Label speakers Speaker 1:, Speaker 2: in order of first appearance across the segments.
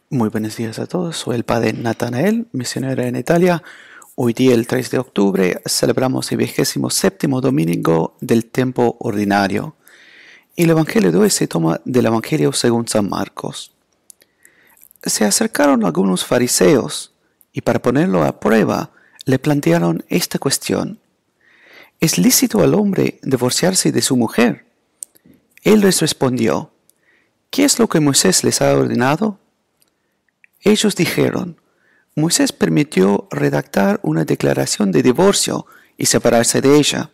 Speaker 1: Muy buenos días a todos, soy el padre Natanael, misionero en Italia. Hoy día, el 3 de octubre, celebramos el 27º domingo del tiempo ordinario. Y el Evangelio de hoy se toma del Evangelio según San Marcos. Se acercaron algunos fariseos y para ponerlo a prueba le plantearon esta cuestión: ¿es lícito al hombre divorciarse de su mujer? Él les respondió: ¿qué es lo que Moisés les ha ordenado? Ellos dijeron: Moisés permitió redactar una declaración de divorcio y separarse de ella.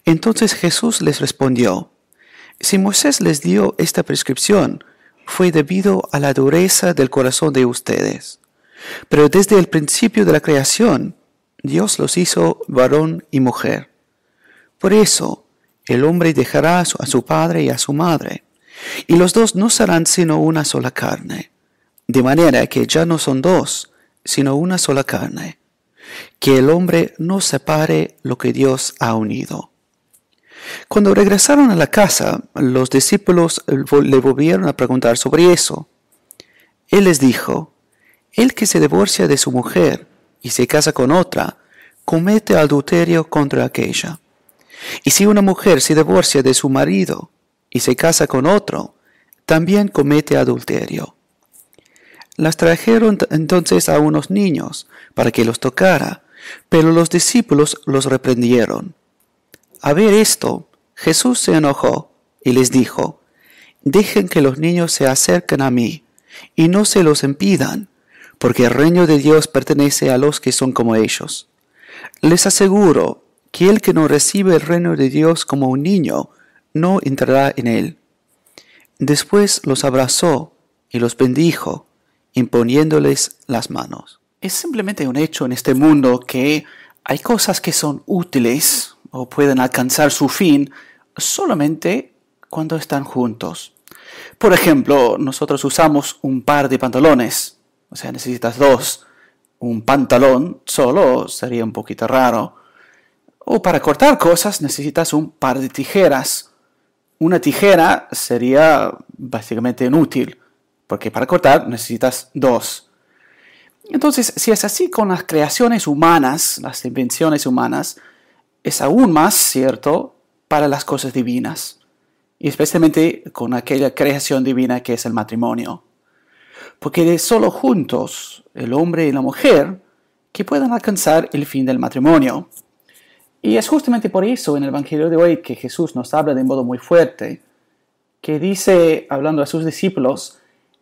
Speaker 1: Entonces Jesús les respondió: si Moisés les dio esta prescripción, fue debido a la dureza del corazón de ustedes. Pero desde el principio de la creación, Dios los hizo varón y mujer. Por eso, el hombre dejará a su padre y a su madre, y los dos no serán sino una sola carne. De manera que ya no son dos, sino una sola carne. Que el hombre no separe lo que Dios ha unido. Cuando regresaron a la casa, los discípulos le volvieron a preguntar sobre eso. Él les dijo: el que se divorcia de su mujer y se casa con otra, comete adulterio contra aquella. Y si una mujer se divorcia de su marido y se casa con otro, también comete adulterio. Las trajeron entonces a unos niños para que los tocara, pero los discípulos los reprendieron. A ver esto, Jesús se enojó y les dijo: dejen que los niños se acerquen a mí y no se los impidan, porque el reino de Dios pertenece a los que son como ellos. Les aseguro que el que no recibe el reino de Dios como un niño, no entrará en él. Después los abrazó y los bendijo, imponiéndoles las manos. Es simplemente un hecho en este mundo que hay cosas que son útiles o pueden alcanzar su fin solamente cuando están juntos. Por ejemplo, nosotros usamos un par de pantalones, o sea, necesitas dos. Un pantalón solo sería un poquito raro. O para cortar cosas necesitas un par de tijeras. Una tijera sería básicamente inútil, porque para cortar necesitas dos. Entonces, si es así con las creaciones humanas, las invenciones humanas, es aún más cierto para las cosas divinas, y especialmente con aquella creación divina que es el matrimonio. Porque de solo juntos, el hombre y la mujer, que puedan alcanzar el fin del matrimonio. Y es justamente por eso en el Evangelio de hoy que Jesús nos habla de modo muy fuerte, que dice, hablando a sus discípulos: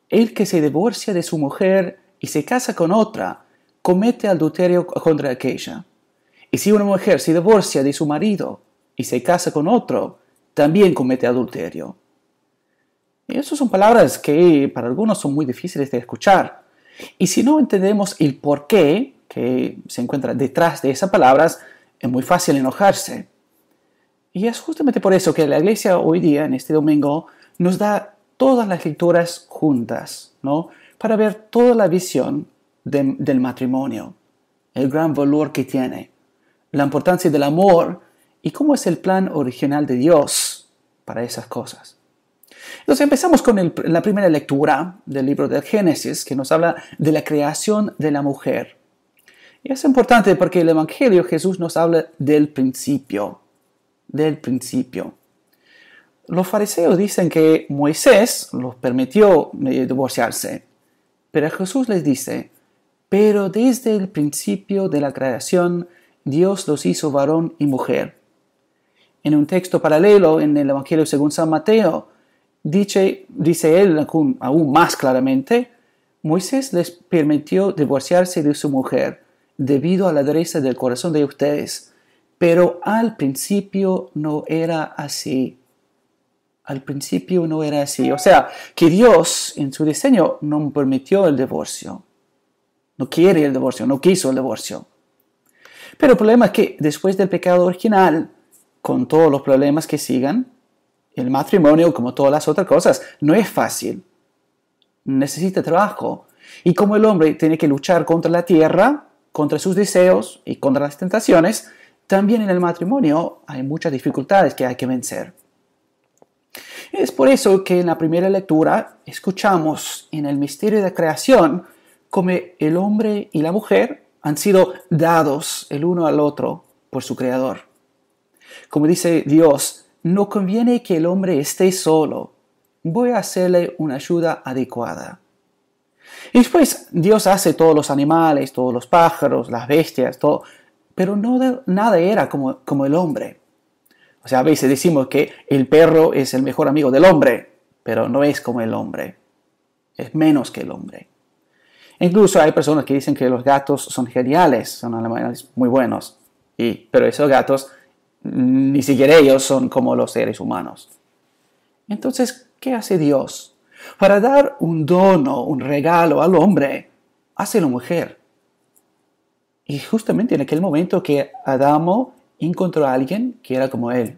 Speaker 1: el que se divorcia de su mujer y se casa con otra, comete adulterio contra aquella. Y si una mujer se divorcia de su marido y se casa con otro, también comete adulterio. Y esas son palabras que para algunos son muy difíciles de escuchar. Y si no entendemos el porqué que se encuentra detrás de esas palabras, es muy fácil enojarse. Y es justamente por eso que la iglesia hoy día, en este domingo, nos da todas las lecturas juntas, ¿no? Para ver toda la visión del matrimonio, el gran valor que tiene, la importancia del amor y cómo es el plan original de Dios para esas cosas. Entonces empezamos con la primera lectura del libro del Génesis, que nos habla de la creación de la mujer. Y es importante porque en el Evangelio Jesús nos habla del principio. Del principio. Los fariseos dicen que Moisés los permitió divorciarse, pero Jesús les dice: pero desde el principio de la creación Dios los hizo varón y mujer. En un texto paralelo en el Evangelio según San Mateo, dice él aún más claramente: Moisés les permitió divorciarse de su mujer debido a la dureza del corazón de ustedes, pero al principio no era así. Al principio no era así. O sea, que Dios en su diseño no permitió el divorcio. No quiere el divorcio, no quiso el divorcio. Pero el problema es que después del pecado original, con todos los problemas que sigan, el matrimonio, como todas las otras cosas, no es fácil. Necesita trabajo. Y como el hombre tiene que luchar contra la tierra, contra sus deseos y contra las tentaciones, también en el matrimonio hay muchas dificultades que hay que vencer.
Speaker 2: Es por eso que en la primera lectura escuchamos en el misterio de creación cómo el hombre y la mujer han sido dados el uno al otro por su Creador. Como dice Dios, no conviene que el hombre esté solo, voy a hacerle una ayuda adecuada. Y después Dios hace todos los animales, todos los pájaros, las bestias, todo, pero nada era como el hombre. O sea, a veces decimos que el perro es el mejor amigo del hombre, pero no es como el hombre, es menos que el hombre. Incluso hay personas que dicen que los gatos son geniales, son animales muy buenos, pero esos gatos ni siquiera ellos son como los seres humanos. Entonces, ¿qué hace Dios? Para dar un dono, un regalo al hombre, hace la mujer. Y justamente en aquel momento que Adamo encontró a alguien que era como él.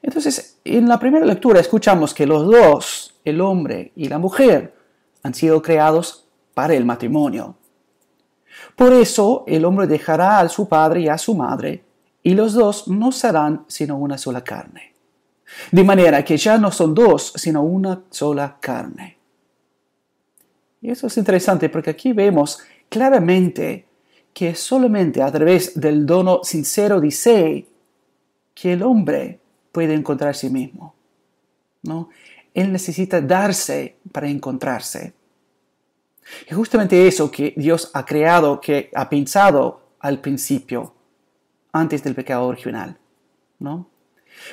Speaker 2: Entonces, en la primera lectura escuchamos que los dos, el hombre y la mujer, han sido creados para el matrimonio. Por eso el hombre dejará a su padre y a su madre, y los dos no serán sino una sola carne. De manera que ya no son dos, sino una sola carne. Y eso es interesante porque aquí vemos claramente que es solamente a través del dono sincero de Isai que el hombre puede encontrar a sí mismo, ¿no? Él necesita darse para encontrarse. Y justamente eso que Dios ha creado, que ha pensado al principio, antes del pecado original, ¿no?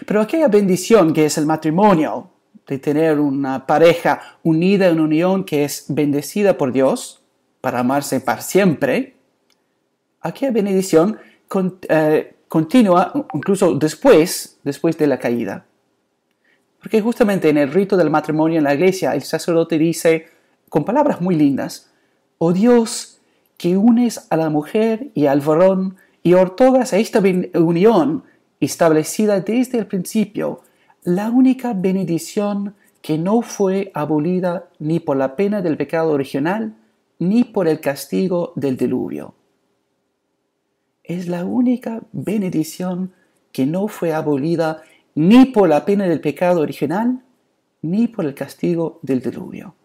Speaker 2: Pero aquella bendición que es el matrimonio, de tener una pareja unida en unión que es bendecida por Dios para amarse para siempre, aquella bendición continúa incluso después de la caída. Porque justamente en el rito del matrimonio en la iglesia, el sacerdote dice, con palabras muy lindas, «Oh Dios, que unes a la mujer y al varón y otorgas a esta unión establecida desde el principio, la única bendición que no fue abolida ni por la pena del pecado original, ni por el castigo del diluvio». Es la única bendición que no fue abolida ni por la pena del pecado original, ni por el castigo del diluvio.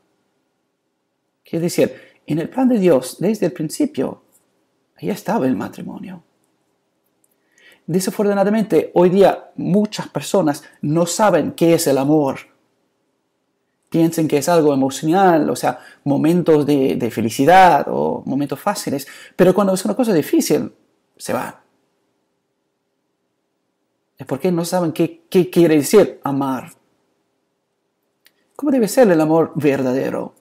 Speaker 2: Quiere decir, en el plan de Dios, desde el principio, ahí estaba el matrimonio. Desafortunadamente, hoy día muchas personas no saben qué es el amor. Piensan que es algo emocional, o sea, momentos de felicidad o momentos fáciles, pero cuando es una cosa difícil, se van. Es porque no saben qué quiere decir amar. ¿Cómo debe ser el amor verdadero?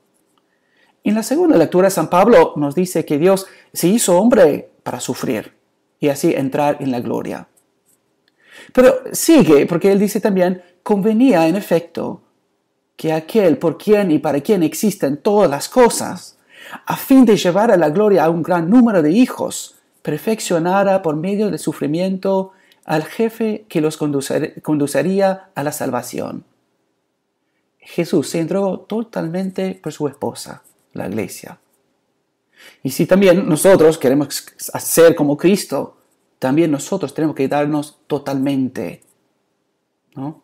Speaker 2: En la segunda lectura, San Pablo nos dice que Dios se hizo hombre para sufrir y así entrar en la gloria. Pero sigue, porque él dice también, convenía en efecto que aquel por quien y para quien existen todas las cosas, a fin de llevar a la gloria a un gran número de hijos, perfeccionara por medio del sufrimiento al jefe que los conduciría a la salvación. Jesús se entregó totalmente por su esposa, la iglesia. Y si también nosotros queremos ser como Cristo, también nosotros tenemos que darnos totalmente, ¿no?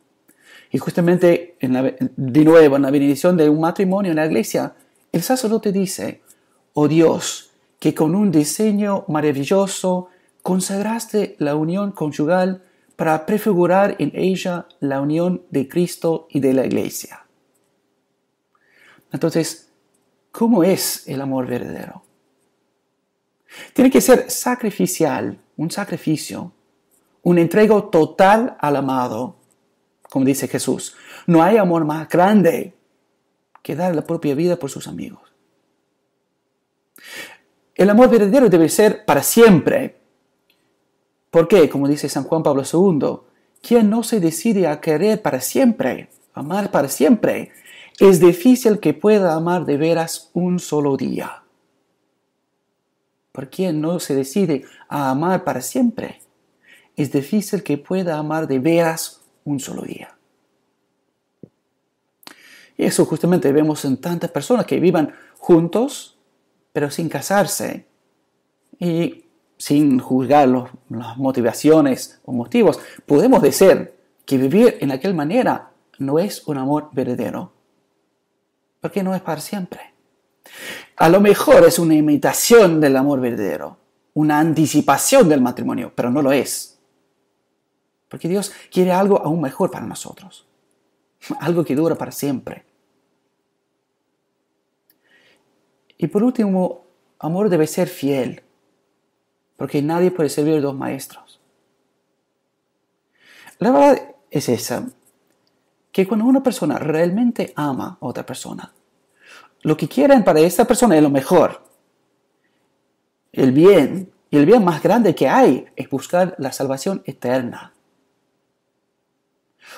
Speaker 2: Y justamente, de nuevo, en la bendición de un matrimonio en la iglesia, el sacerdote dice, oh Dios, que con un diseño maravilloso consagraste la unión conyugal para prefigurar en ella la unión de Cristo y de la iglesia. Entonces, ¿cómo es el amor verdadero? Tiene que ser sacrificial, un sacrificio, un entrego total al amado, como dice Jesús. No hay amor más grande que dar la propia vida por sus amigos. El amor verdadero debe ser para siempre. ¿Por qué? Como dice San Juan Pablo II, quien no se decide a querer para siempre, amar para siempre, es difícil que pueda amar de veras un solo día. ¿Por quien no se decide a amar para siempre? Es difícil que pueda amar de veras un solo día. Y eso justamente vemos en tantas personas que vivan juntos, pero sin casarse. Y sin juzgar las motivaciones o motivos, podemos decir que vivir en aquella manera no es un amor verdadero, porque no es para siempre. A lo mejor es una imitación del amor verdadero, una anticipación del matrimonio, pero no lo es. Porque Dios quiere algo aún mejor para nosotros, algo que dura para siempre. Y por último, amor debe ser fiel, porque nadie puede servir a dos maestros. La verdad es esa, que cuando una persona realmente ama a otra persona, lo que quieren para esta persona es lo mejor. El bien, y el bien más grande que hay es buscar la salvación eterna.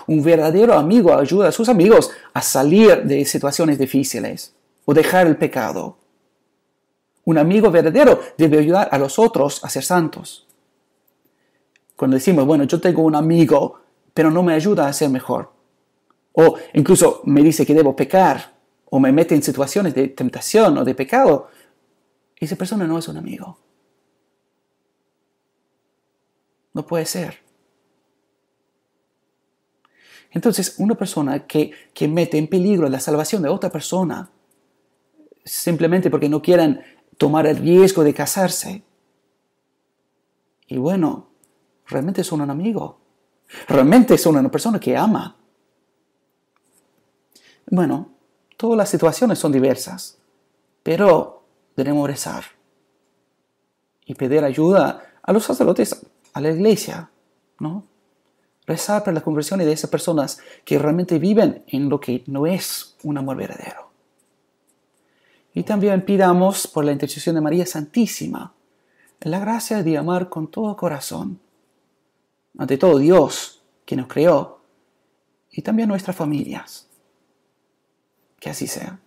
Speaker 2: Un verdadero amigo ayuda a sus amigos a salir de situaciones difíciles o dejar el pecado. Un amigo verdadero debe ayudar a los otros a ser santos. Cuando decimos, bueno, yo tengo un amigo, pero no me ayuda a ser mejor. O incluso me dice que debo pecar, o me mete en situaciones de tentación o de pecado, esa persona no es un amigo. No puede ser. Entonces, una persona que mete en peligro la salvación de otra persona, simplemente porque no quieran tomar el riesgo de casarse, y bueno, realmente son un amigo. Realmente son una persona que ama. Bueno, todas las situaciones son diversas, pero debemos rezar y pedir ayuda a los sacerdotes, a la iglesia, ¿no? Rezar por las conversiones de esas personas que realmente viven en lo que no es un amor verdadero. Y también pidamos por la intercesión de María Santísima la gracia de amar con todo corazón, ante todo Dios, que nos creó, y también nuestras familias. Que así sea.